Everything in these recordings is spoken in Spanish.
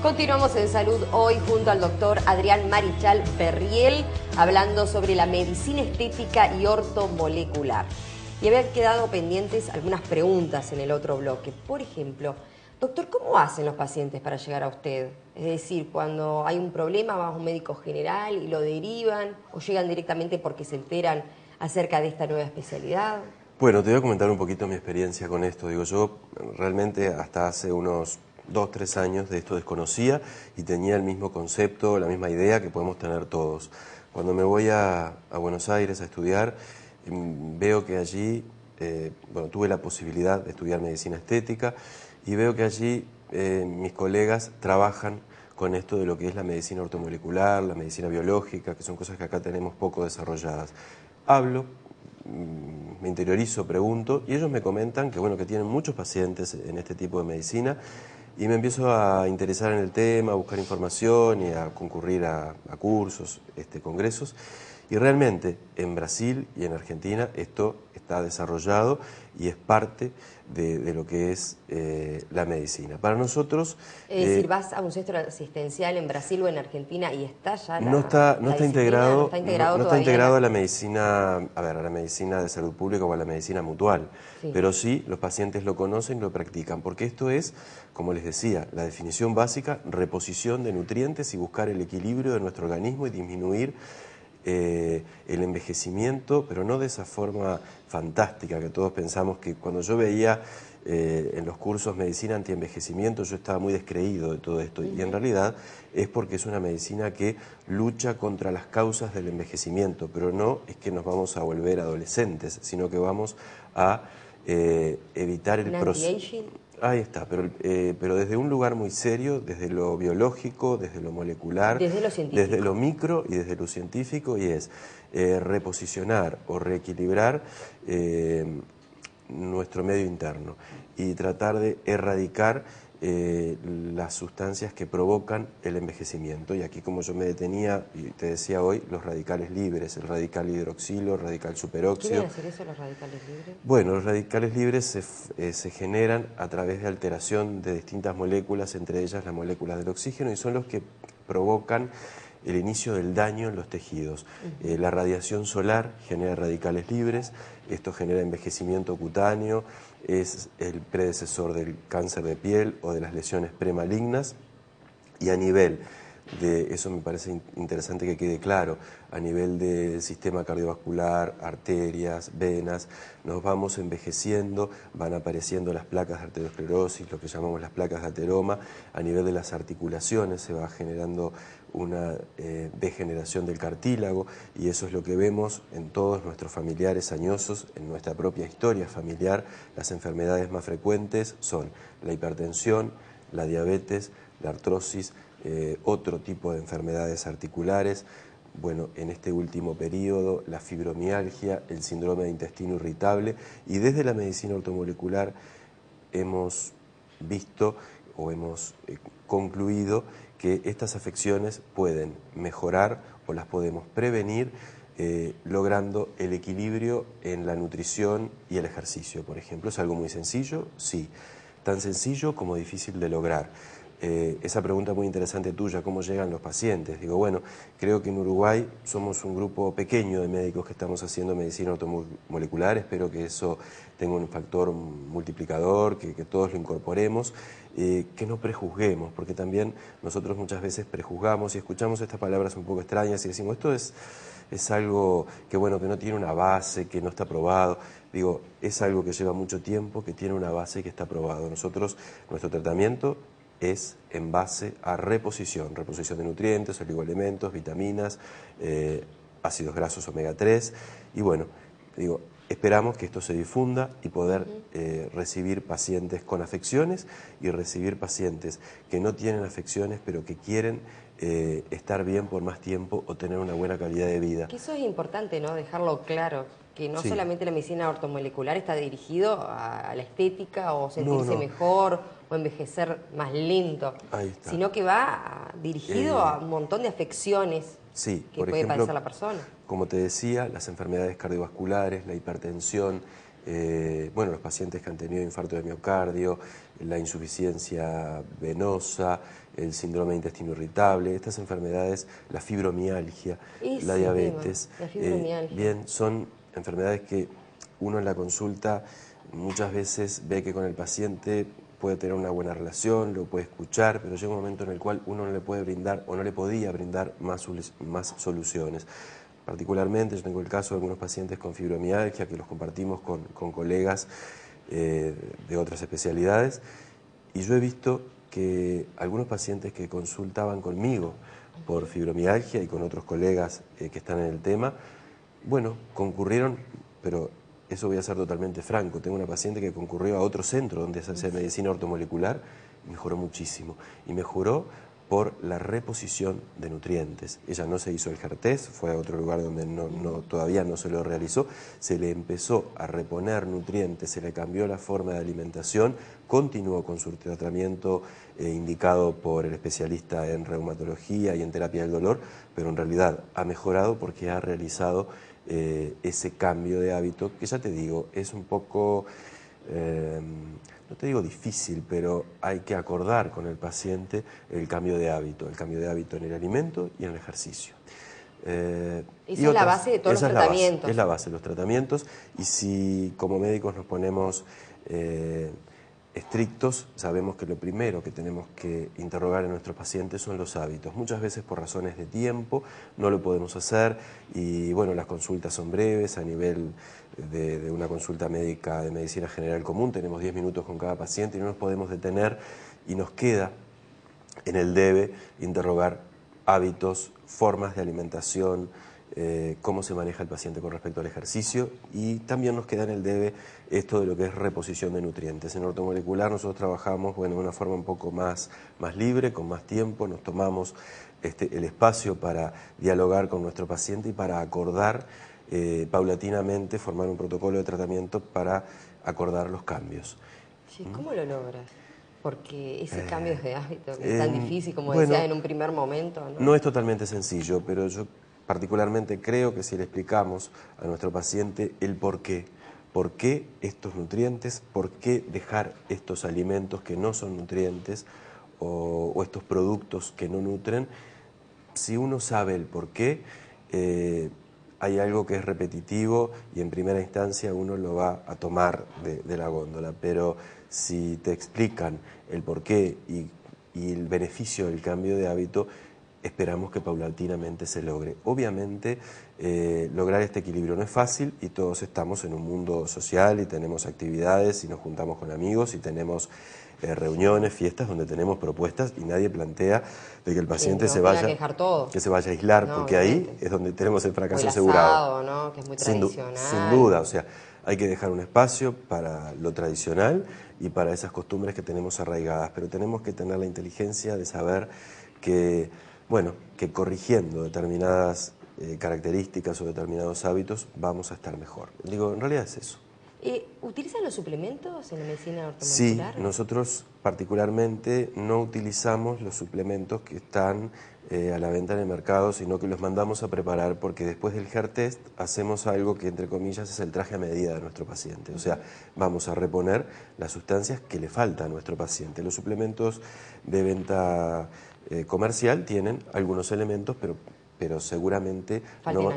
Continuamos en Salud Hoy junto al doctor Adrián Marichal Perriel, hablando sobre la medicina estética y ortomolecular. Y habían quedado pendientes algunas preguntas en el otro bloque. Por ejemplo, doctor, ¿cómo hacen los pacientes para llegar a usted? Es decir, cuando hay un problema, va a un médico general y lo derivan, o llegan directamente porque se enteran acerca de esta nueva especialidad. Bueno, te voy a comentar un poquito mi experiencia con esto. Digo, yo realmente hasta hace unos 2, 3 años de esto desconocía y tenía el mismo concepto, la misma idea que podemos tener todos. Cuando me voy a Buenos Aires a estudiar, veo que allí, tuve la posibilidad de estudiar medicina estética y veo que allí mis colegas trabajan con esto de lo que es la medicina ortomolecular, la medicina biológica, que son cosas que acá tenemos poco desarrolladas. Hablo, me interiorizo, pregunto, y ellos me comentan que, bueno, que tienen muchos pacientes en este tipo de medicina, y me empiezo a interesar en el tema, a buscar información y a concurrir a cursos, congresos. Y realmente en Brasil y en Argentina esto está desarrollado y es parte de lo que es la medicina. Para nosotros... Es decir, vas a un centro asistencial en Brasil o en Argentina y está ya no está integrado todavía a la medicina, a la medicina de salud pública o a la medicina mutual, sí. Pero sí los pacientes lo conocen y lo practican, porque esto es, como les decía, la definición básica, reposición de nutrientes y buscar el equilibrio de nuestro organismo y disminuir el envejecimiento, pero no de esa forma fantástica que todos pensamos. Que cuando yo veía en los cursos medicina antienvejecimiento, yo estaba muy descreído de todo esto, y en realidad es porque es una medicina que lucha contra las causas del envejecimiento, pero no es que nos vamos a volver adolescentes, sino que vamos a evitar el proceso. Ahí está, pero desde un lugar muy serio, desde lo biológico, desde lo molecular, desde lo micro y desde lo científico, y es reposicionar o reequilibrar nuestro medio interno y tratar de erradicar las sustancias que provocan el envejecimiento. Y aquí, como yo me detenía y te decía hoy, los radicales libres, el radical hidroxilo, el radical superóxido. ¿Qué vienen a hacer eso, los radicales libres? Bueno, los radicales libres se generan a través de alteración de distintas moléculas, entre ellas las moléculas del oxígeno, y son los que provocan el inicio del daño en los tejidos. La radiación solar genera radicales libres, esto genera envejecimiento cutáneo, es el predecesor del cáncer de piel o de las lesiones premalignas, y a nivel de, eso me parece interesante que quede claro, a nivel del sistema cardiovascular, arterias, venas, nos vamos envejeciendo, van apareciendo las placas de arteriosclerosis, lo que llamamos las placas de ateroma. A nivel de las articulaciones se va generando una degeneración del cartílago, y eso es lo que vemos en todos nuestros familiares añosos, en nuestra propia historia familiar. Las enfermedades más frecuentes son la hipertensión, la diabetes, la artrosis, otro tipo de enfermedades articulares. Bueno, en este último periodo, la fibromialgia, el síndrome de intestino irritable, y desde la medicina ortomolecular hemos visto o hemos concluido que estas afecciones pueden mejorar o las podemos prevenir logrando el equilibrio en la nutrición y el ejercicio, por ejemplo. ¿Es algo muy sencillo? Sí. Tan sencillo como difícil de lograr. Esa pregunta muy interesante tuya, ¿cómo llegan los pacientes? Digo, bueno, creo que en Uruguay somos un grupo pequeño de médicos que estamos haciendo medicina ortomolecular. Espero que eso tenga un factor multiplicador, que todos lo incorporemos, que no prejuzguemos, porque también nosotros muchas veces prejuzgamos y escuchamos estas palabras un poco extrañas y decimos, esto es algo que, bueno, que no tiene una base, que no está probado. Digo, es algo que lleva mucho tiempo, que tiene una base y que está probado. Nosotros, nuestro tratamiento es en base a reposición de nutrientes, oligoelementos, vitaminas, ácidos grasos omega 3, y bueno, digo, esperamos que esto se difunda y poder recibir pacientes con afecciones y recibir pacientes que no tienen afecciones pero que quieren estar bien por más tiempo o tener una buena calidad de vida. Que eso es importante, ¿no? Dejarlo claro, que no Sí. solamente la medicina ortomolecular está dirigido a la estética o sentirse mejor o envejecer más lento, sino que va dirigido a un montón de afecciones que por puede ejemplo, padecer la persona. Como te decía, las enfermedades cardiovasculares, la hipertensión, bueno, los pacientes que han tenido infarto de miocardio, la insuficiencia venosa, el síndrome de intestino irritable, estas enfermedades, la fibromialgia, la diabetes, la fibromialgia. bien, son enfermedades que uno en la consulta muchas veces ve que con el paciente puede tener una buena relación, lo puede escuchar, pero llega un momento en el cual uno no le puede brindar o no le podía brindar más soluciones. Particularmente yo tengo el caso de algunos pacientes con fibromialgia que los compartimos con colegas de otras especialidades, y yo he visto que algunos pacientes que consultaban conmigo por fibromialgia y con otros colegas que están en el tema, bueno, concurrieron, pero eso voy a ser totalmente franco, tengo una paciente que concurrió a otro centro donde se hace medicina ortomolecular y mejoró muchísimo, y mejoró por la reposición de nutrientes. Ella no se hizo el HER-test, fue a otro lugar donde todavía no se lo realizó, se le empezó a reponer nutrientes, se le cambió la forma de alimentación, continuó con su tratamiento indicado por el especialista en reumatología y en terapia del dolor, pero en realidad ha mejorado porque ha realizado ese cambio de hábito, que ya te digo, es un poco, no te digo difícil, pero hay que acordar con el paciente el cambio de hábito en el alimento y en el ejercicio. Esa es la base de todos los tratamientos. Es la base de los tratamientos, y si como médicos nos ponemos estrictos, sabemos que lo primero que tenemos que interrogar en nuestros pacientes son los hábitos. Muchas veces por razones de tiempo no lo podemos hacer, y bueno, las consultas son breves. A nivel de una consulta médica de medicina general común tenemos 10 minutos con cada paciente y no nos podemos detener, y nos queda en el debe interrogar hábitos, formas de alimentación, cómo se maneja el paciente con respecto al ejercicio, y también nos queda en el debe esto de lo que es reposición de nutrientes. En ortomolecular nosotros trabajamos, bueno, de una forma un poco más libre, con más tiempo, nos tomamos el espacio para dialogar con nuestro paciente y para acordar paulatinamente, formar un protocolo de tratamiento para acordar los cambios. Sí, ¿cómo lo logras? Porque ese cambio de hábito que es tan difícil, como decías en un primer momento, ¿no? No es totalmente sencillo, pero yo particularmente creo que si le explicamos a nuestro paciente el por qué estos nutrientes, por qué dejar estos alimentos que no son nutrientes o estos productos que no nutren, si uno sabe el por qué, hay algo que es repetitivo y en primera instancia uno lo va a tomar de la góndola, pero si te explican el porqué y el beneficio del cambio de hábito, esperamos que paulatinamente se logre. Obviamente, lograr este equilibrio no es fácil, y todos estamos en un mundo social y tenemos actividades y nos juntamos con amigos y tenemos reuniones, fiestas donde tenemos propuestas, y nadie plantea de que el paciente se vaya a aislar, no, porque obviamente. Ahí es donde tenemos el fracaso asegurado. ¿No? Que es muy tradicional. Sin duda, o sea, hay que dejar un espacio para lo tradicional y para esas costumbres que tenemos arraigadas, pero tenemos que tener la inteligencia de saber que, bueno, que corrigiendo determinadas características o determinados hábitos vamos a estar mejor. Digo, en realidad es eso. ¿Utilizan los suplementos en la medicina Sí, ortomolecular? nosotros particularmente no utilizamos los suplementos que están a la venta en el mercado, sino que los mandamos a preparar, porque después del HER-test hacemos algo que, entre comillas, es el traje a medida de nuestro paciente. O sea, vamos a reponer las sustancias que le faltan a nuestro paciente. Los suplementos de venta comercial tienen algunos elementos, pero seguramente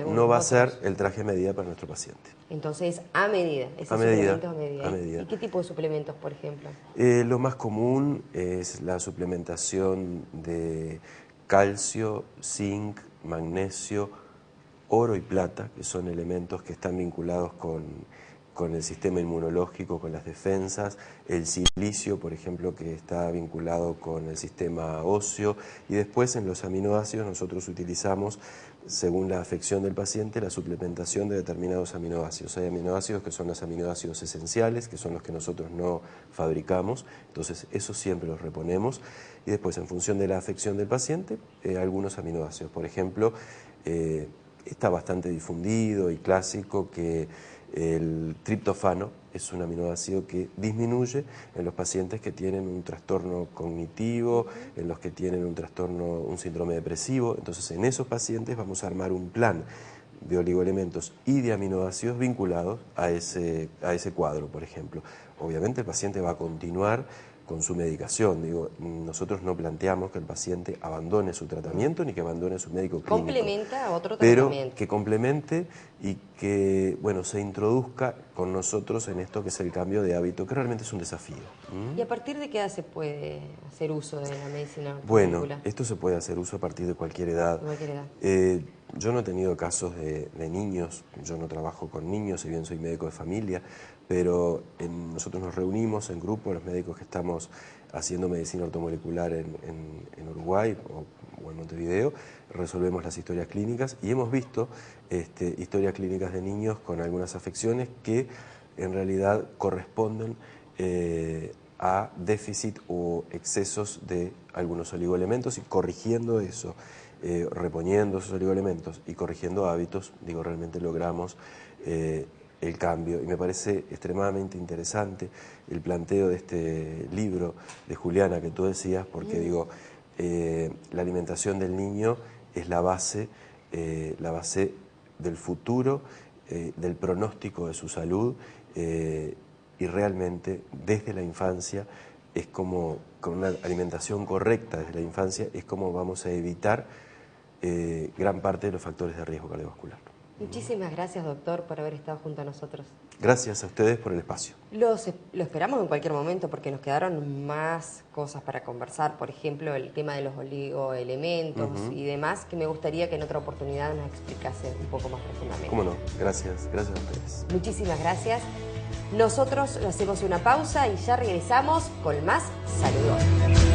no va a ser el traje a medida para nuestro paciente. Entonces, a medida, a medida. ¿Y qué tipo de suplementos, por ejemplo? Lo más común es la suplementación de calcio, zinc, magnesio, oro y plata, que son elementos que están vinculados con el sistema inmunológico, con las defensas, el silicio, por ejemplo, que está vinculado con el sistema óseo, y después en los aminoácidos nosotros utilizamos, según la afección del paciente, la suplementación de determinados aminoácidos. Hay aminoácidos que son los aminoácidos esenciales, que son los que nosotros no fabricamos, entonces esos siempre los reponemos, y después, en función de la afección del paciente, algunos aminoácidos. Por ejemplo, está bastante difundido y clásico que el triptofano es un aminoácido que disminuye en los pacientes que tienen un trastorno cognitivo, en los que tienen un síndrome depresivo. Entonces, en esos pacientes vamos a armar un plan de oligoelementos y de aminoácidos vinculados a ese cuadro, por ejemplo. Obviamente el paciente va a continuar con su medicación. Digo, nosotros no planteamos que el paciente abandone su tratamiento ni que abandone su médico clínico. Complementa a otro pero tratamiento. que complemente y que, bueno, se introduzca con nosotros en esto que es el cambio de hábito, que realmente es un desafío. ¿Y a partir de qué edad se puede hacer uso de la medicina Bueno, molecular? esto se puede hacer uso a partir de cualquier edad. De cualquier edad. Yo no he tenido casos de niños, yo no trabajo con niños, si bien soy médico de familia, pero nosotros nos reunimos en grupo, los médicos que estamos haciendo medicina ortomolecular en Uruguay o en Montevideo, resolvemos las historias clínicas y hemos visto historias clínicas de niños con algunas afecciones que en realidad corresponden a déficit o excesos de algunos oligoelementos, y corrigiendo eso, reponiendo esos oligoelementos y corrigiendo hábitos, digo, realmente logramos el cambio. Y me parece extremadamente interesante el planteo de este libro de Juliana que tú decías, porque digo, la alimentación del niño es la base del futuro, del pronóstico de su salud, y realmente desde la infancia es como, con una alimentación correcta desde la infancia, es como vamos a evitar gran parte de los factores de riesgo cardiovascular. Muchísimas gracias, doctor, por haber estado junto a nosotros. Gracias a ustedes por el espacio. Lo esperamos en cualquier momento porque nos quedaron más cosas para conversar, por ejemplo, el tema de los oligoelementos y demás, que me gustaría que en otra oportunidad nos explicase un poco más profundamente. ¿Cómo no? Gracias a ustedes. Muchísimas gracias. Nosotros hacemos una pausa y ya regresamos con más Salud Hoy.